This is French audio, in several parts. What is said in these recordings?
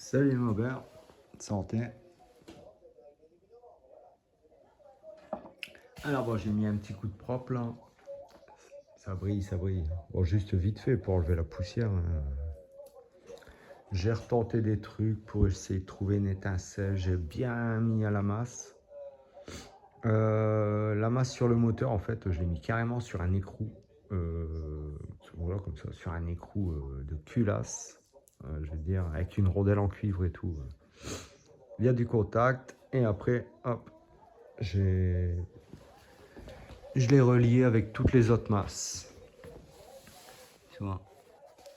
Salut Maubert, santé. Alors bon, j'ai mis un petit coup de propre là. Ça brille, ça brille. Bon, juste vite fait pour enlever la poussière. J'ai retenté des trucs pour essayer de trouver une étincelle. J'ai bien mis à la masse. La masse sur le moteur, en fait, je l'ai mis carrément sur un écrou. Voilà, comme ça, sur un écrou de culasse. Je veux dire, avec une rondelle en cuivre et tout. Il y a du contact. Et après, hop, je l'ai relié avec toutes les autres masses. Tu vois.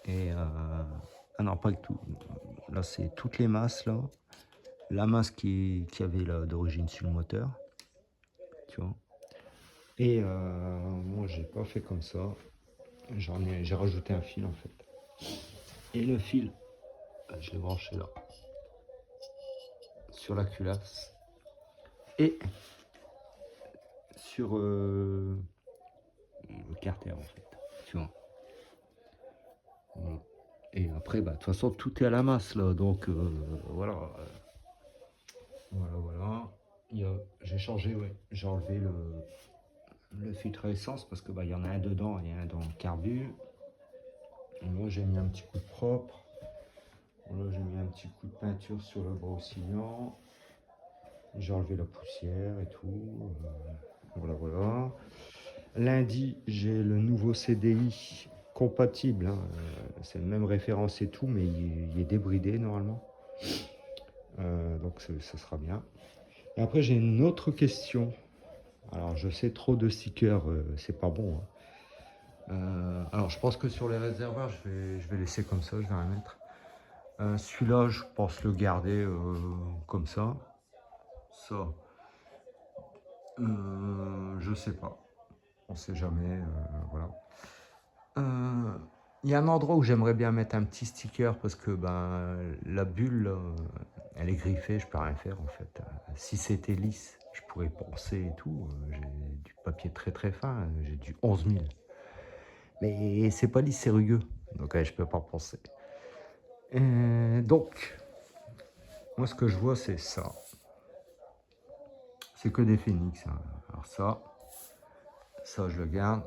Et ah non, pas le tout. Là, c'est toutes les masses là. La masse qui avait là d'origine sur le moteur. Tu vois. Et moi, j'ai pas fait comme ça. J'ai rajouté un fil en fait. Et le fil, je l'ai branché là. Sur la culasse. Et sur le carter en fait. Tu vois. Voilà. Et après, bah, de toute façon, tout est à la masse là. Donc voilà. Voilà. J'ai changé, ouais. J'ai enlevé le filtre à essence parce que bah, y en a un dedans et un dans le carbu. Là, j'ai mis un petit coup de propre. Là, j'ai mis un petit coup de peinture sur le bras oscillant. J'ai enlevé la poussière et tout. Voilà. Lundi, j'ai le nouveau CDI compatible. Hein. C'est le même référence et tout, mais il est débridé normalement. Donc, ce sera bien. Et après, j'ai une autre question. Alors, je sais, trop de stickers, c'est pas bon. Hein. Alors, je pense que sur les réservoirs, je vais laisser comme ça, je vais rien mettre. Celui-là, je pense le garder comme ça. Ça, je sais pas. On sait jamais, voilà. Il y a un endroit où j'aimerais bien mettre un petit sticker parce que ben, la bulle, elle est griffée, je peux rien faire en fait. Si c'était lisse, je pourrais poncer et tout. J'ai du papier très très fin, j'ai du 11 000. Mais c'est pas lisse, c'est rugueux. Donc je peux pas poncer. Donc, moi ce que je vois c'est ça. C'est que des phénix. Hein. Alors ça je le garde.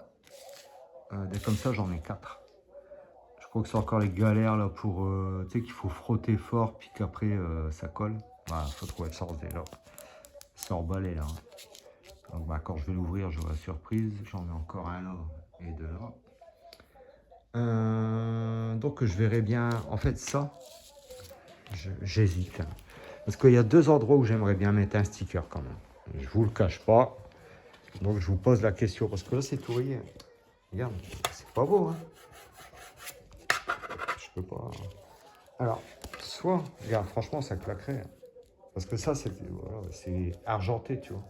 Des comme ça j'en ai 4. Je crois que c'est encore les galères là pour, tu sais qu'il faut frotter fort puis qu'après ça colle. Voilà, faut trouver le sens déjà. C'est emballé là. Hein. Donc bah, quand je vais l'ouvrir, j'aurai la surprise. J'en ai encore un là et deux là. Donc je verrai bien. En fait ça, j'hésite. Hein. Parce qu'il y a deux endroits où j'aimerais bien mettre un sticker quand même. Je vous le cache pas. Donc je vous pose la question parce que là c'est tout rayé. Regarde, c'est pas beau. Hein. Je peux pas. Alors, soit, regarde, franchement, ça claquerait. Parce que ça, voilà, c'est argenté, tu vois.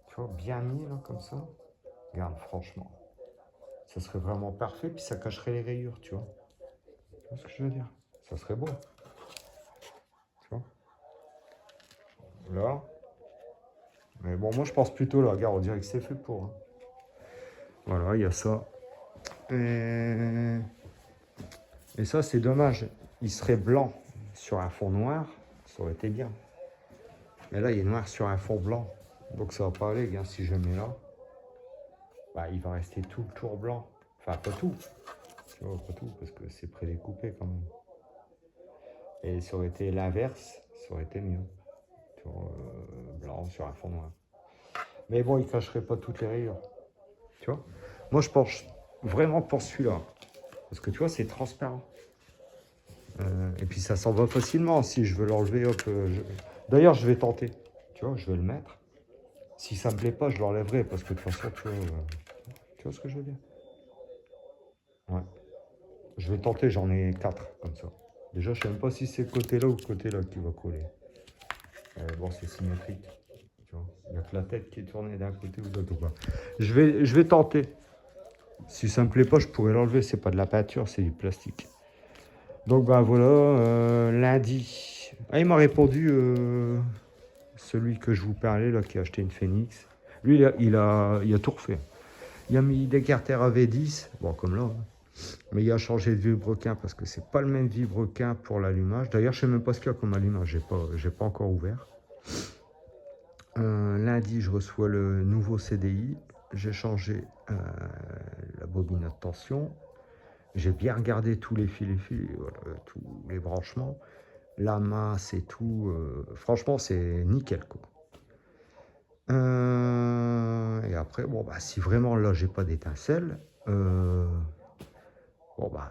Tu vois, bien mis, là, comme ça. Regarde, franchement. Ça serait vraiment parfait, puis ça cacherait les rayures, tu vois. Tu vois ce que je veux dire? Ça serait beau. Tu vois? Là. Mais bon, moi, je pense plutôt là. Regarde, on dirait que c'est fait pour. Hein. Voilà, il y a ça. Et ça, c'est dommage. Il serait blanc sur un fond noir. Ça aurait été bien. Mais là, il est noir sur un fond blanc. Donc ça va pas aller, gars, si je mets là. Bah, il va rester tout le tour blanc. Enfin, pas tout. Tu vois, pas tout, parce que c'est prédécoupé quand même. Et ça aurait été l'inverse, ça aurait été mieux. Tu vois, blanc sur un fond noir. Mais bon, il cacherait pas toutes les rayures. Tu vois. Moi, je pense vraiment pour celui-là. Parce que tu vois, c'est transparent. Et puis ça s'en va facilement. Si je veux l'enlever, hop. D'ailleurs, je vais tenter. Tu vois, je vais le mettre. Si ça me plaît pas, je l'enlèverai. Parce que de toute façon, tu vois ce que je veux dire? Ouais. Je vais tenter, j'en ai 4 comme ça. Déjà, je sais même pas si c'est le côté-là ou le côté-là qui va coller. Bon, c'est symétrique. Tu vois, il n'y a que la tête qui est tournée d'un côté ou de l'autre. Je vais tenter. Si ça me plaît pas, je pourrais l'enlever. C'est pas de la peinture, c'est du plastique. Donc, bah voilà, lundi. Ah, il m'a répondu, celui que je vous parlais, là, qui a acheté une Phoenix. Lui, il a tout refait. Il a mis des carters AV10, bon, comme là. Hein. Mais il a changé de vilebrequin parce que c'est pas le même vilebrequin pour l'allumage. D'ailleurs, je sais même pas ce qu'il y a comme allumage, j'ai pas encore ouvert. Lundi, je reçois le nouveau CDI. J'ai changé la bobine à tension. J'ai bien regardé tous les fils, voilà, tous les branchements. La masse et tout. Franchement, c'est nickel, quoi. Et après, bon, bah, si vraiment là, j'ai pas d'étincelle, bon, bah,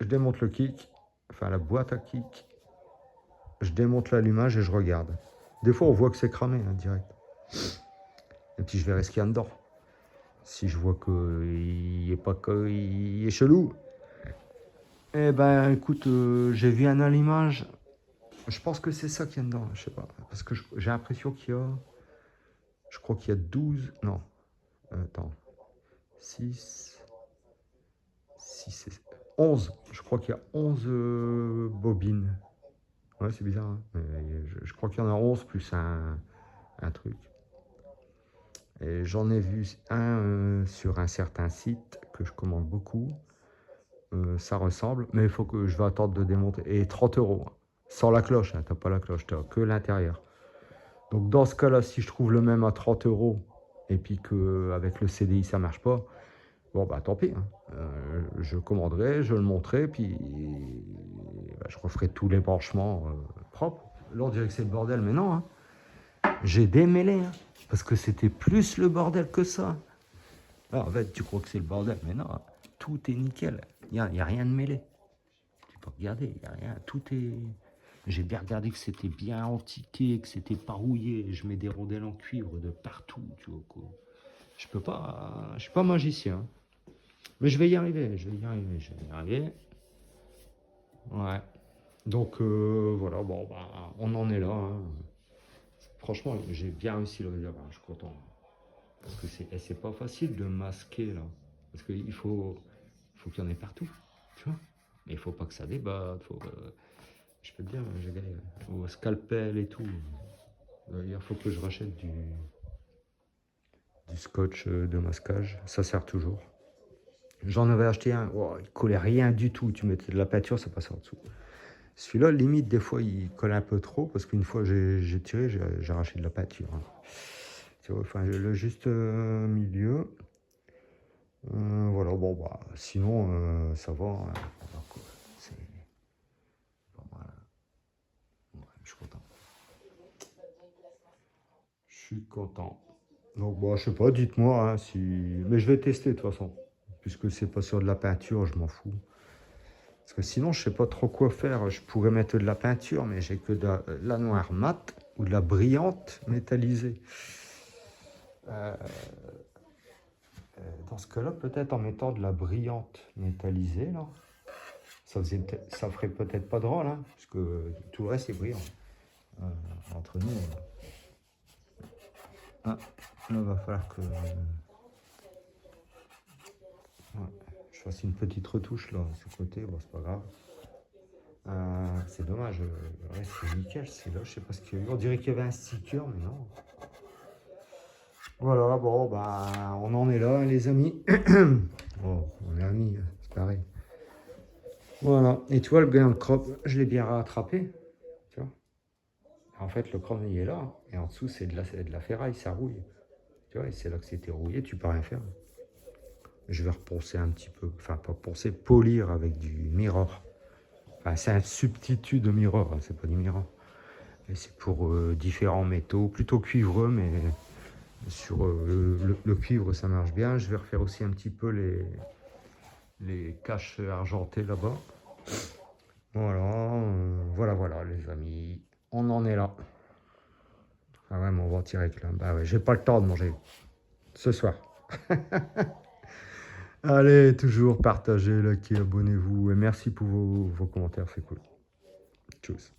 je démonte le kick, enfin la boîte à kick, je démonte l'allumage et je regarde. Des fois, on voit que c'est cramé, hein, direct. Et puis, je verrai ce qu'il y a dedans. Si je vois qu'il est pas il est chelou, eh ben, écoute, j'ai vu un allumage. Je pense que c'est ça qu'il y a dedans, je sais pas. Parce que j'ai l'impression qu'il y a. Je crois qu'il y a 12. Non. Attends. 6. 6. 11. Je crois qu'il y a 11 bobines. Ouais, c'est bizarre. Hein, mais je crois qu'il y en a 11 plus un truc. Et j'en ai vu un sur un certain site que je commande beaucoup. Ça ressemble, mais il faut que je vais attendre de démonter. Et 30 euros. Hein. Sans la cloche, hein, t'as pas la cloche, t'as que l'intérieur. Donc dans ce cas-là, si je trouve le même à 30 euros et puis qu'avec le CDI ça marche pas, bon bah tant pis. Hein. Je commanderai, je le montrerai, puis bah, je referai tous les branchements propres. Là on dirait que c'est le bordel, mais non. Hein. J'ai démêlé, hein, parce que c'était plus le bordel que ça. Alors, en fait, tu crois que c'est le bordel, mais non, tout est nickel. Il n'y a rien de mêlé. Tu peux regarder, il n'y a rien, tout est... J'ai bien regardé que c'était bien antiqué, que c'était pas rouillé. Je mets des rondelles en cuivre de partout, tu vois quoi. Je peux pas, je suis pas magicien. Mais je vais y arriver, je vais y arriver, je vais y arriver. Ouais. Donc voilà, bon, bah, on en est là. Hein. Franchement, j'ai bien réussi le réservoir, je suis content. Parce que c'est pas facile de masquer là. Parce qu'il faut qu'il y en ait partout, tu vois. Mais il faut pas que ça débatte, je peux te dire, j'ai galéré. Au scalpel et tout. D'ailleurs, il faut que je rachète du scotch de masquage. Ça sert toujours. J'en avais acheté un, oh, il collait rien du tout. Tu mettais de la peinture, ça passait en dessous. Celui-là, limite, des fois, il colle un peu trop parce qu'une fois, j'ai tiré, j'ai arraché de la peinture. Hein. Tu vois, enfin, le juste milieu. Voilà, bon, bah, sinon, ça va. Hein. C'est pas mal. Ouais, je suis content. Je suis content. Donc, bon, je sais pas, dites-moi hein, si. Mais je vais tester de toute façon. Puisque c'est pas sur de la peinture, je m'en fous. Parce que sinon, je sais pas trop quoi faire. Je pourrais mettre de la peinture, mais j'ai que de la noire mat ou de la brillante métallisée. Dans ce cas-là, peut-être en mettant de la brillante métallisée, là, ça ferait peut-être pas drôle, hein, parce que tout le reste est brillant. Entre nous, là, il va falloir que je fasse une petite retouche là, sur le côté, bon, c'est pas grave. C'est dommage, le reste c'est nickel, c'est là, je sais pas ce qu'il y a eu. On dirait qu'il y avait un sticker, mais non. Voilà, bon, bah, on en est là, les amis. Bon, on est amis, c'est pareil. Voilà, et tu vois, le gain de crop, je l'ai bien rattrapé, tu vois. En fait, le crop, il est là, et en dessous, c'est de la ferraille, ça rouille. Tu vois, et c'est là que c'était rouillé, tu peux rien faire. Je vais reponcer un petit peu, enfin, pas poncer, polir avec du mirror. Enfin, c'est un substitut de mirror, hein, c'est pas du mirror. Et c'est pour différents métaux, plutôt cuivreux, mais sur le cuivre, ça marche bien. Je vais refaire aussi un petit peu les caches argentées là-bas. Voilà, voilà, les amis. On en est là. Ah ouais, mais on va en tirer avec là. Bah ouais, j'ai pas le temps de manger ce soir. Allez, toujours partagez, likez, abonnez-vous. Et merci pour vos commentaires, c'est cool. Tchuss.